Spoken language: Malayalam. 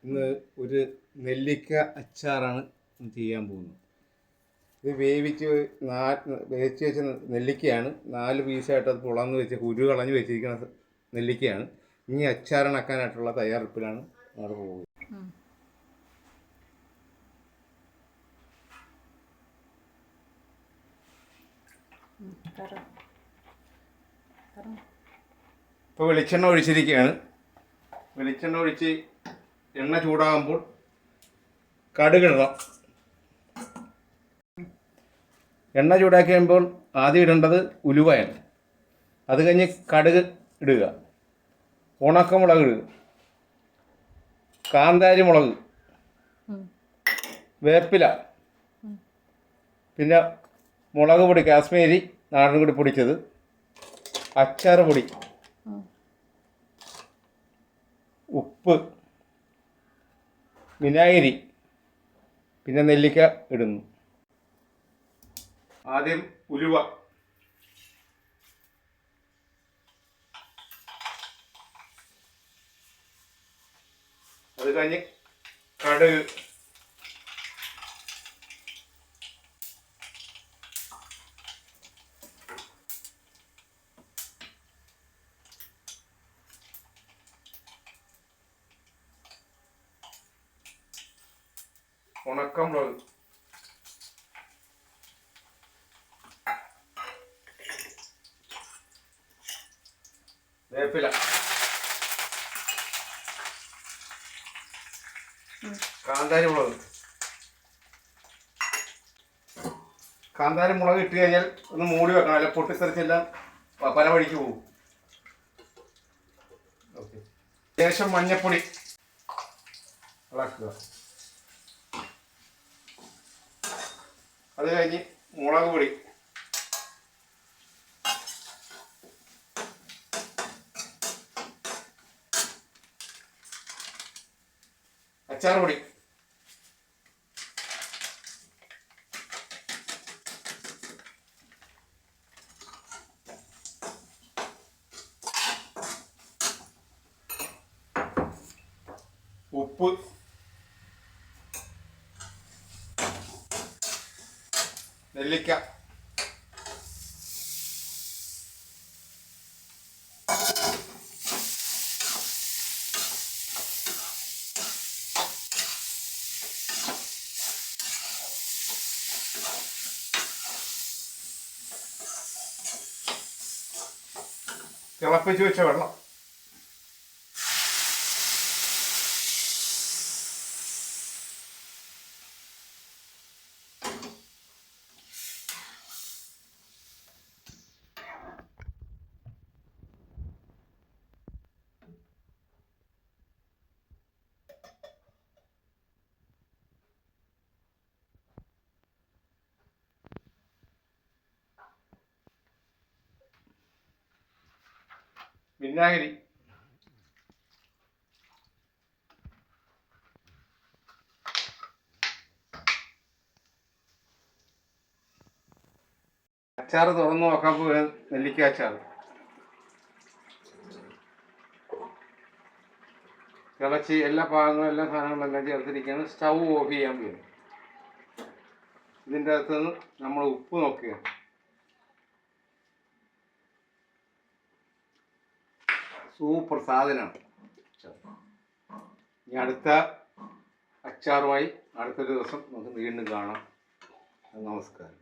ഇന്ന് ഒരു നെല്ലിക്ക അച്ചാറാണ് ചെയ്യാൻ പോകുന്നത്. ഇത് വേവിച്ച് വെച്ച നെല്ലിക്കയാണ്. 4 പീസായിട്ട് അത് പുളന്ന് വെച്ച് കുരു കളഞ്ഞ് വെച്ചിരിക്കുന്ന നെല്ലിക്കയാണ്. ഇനി അച്ചാറിണക്കാനായിട്ടുള്ള തയ്യാറെടുപ്പിലാണ് നമ്മൾ പോകുന്നത്. ഇപ്പോൾ വെളിച്ചെണ്ണ ഒഴിച്ചിരിക്കുകയാണ്. വെളിച്ചെണ്ണ ഒഴിച്ച് എണ്ണ ചൂടാകുമ്പോൾ കടുക് ഇടണം. എണ്ണ ചൂടാക്കി കഴിയുമ്പോൾ ആദ്യം ഇടേണ്ടത് ഉലുവയാണ്. അത് കഴിഞ്ഞ് കടുക് ഇടുക, ഉണക്കമുളക് ഇടുക, കാന്താരി മുളക്, വേപ്പില, പിന്നെ മുളക് പൊടി, കാശ്മീരി നാടൻ കൂടി പൊടിച്ചത്, അച്ചാർ പൊടി, ഉപ്പ്, വിനാഗിരി, പിന്നെ നെല്ലിക്ക ഇടുന്നു. ആദ്യം ഉലുവ, അത് കഴിഞ്ഞ് കടുക്, ഉണക്കമുളക്, വേപ്പില, കാന്താരി മുളക്. കാന്താരി മുളക് ഇട്ട് കഴിഞ്ഞാൽ ഒന്ന് മൂടി വെക്കണം, അല്ല പൊട്ടിത്തെറിച്ചെല്ലാം പല വഴിക്ക് പോകും. ഓക്കെ. ശേഷം മഞ്ഞപ്പൊടി ഇളക്കുക. അത് കഴിഞ്ഞ് മുളക് പൊടി, അച്ചാർ പൊടി, ഉപ്പ്, നെല്ലിക്ക, തിളപ്പിച്ച് വെച്ച വെള്ളം. വിനാഗിരി, അച്ചാർ തുറന്ന് നോക്കാൻ പോയാൽ നെല്ലിക്ക അച്ചാർ. തിളച്ച് എല്ലാ ഭാഗങ്ങളും എല്ലാ സാധനങ്ങളെല്ലാം ചേർത്തിരിക്കുകയാണ്. സ്റ്റൗ ഓഫ് ചെയ്യാൻ പോയി. ഇതിൻ്റെ അകത്തുനിന്ന് നമ്മൾ ഉപ്പ് നോക്കുക. സൂപ്പർ സാധനമാണ്. ഇനി അടുത്ത അച്ചാറുമായി അടുത്തൊരു ദിവസം നമുക്ക് വീണ്ടും കാണാം. നമസ്കാരം.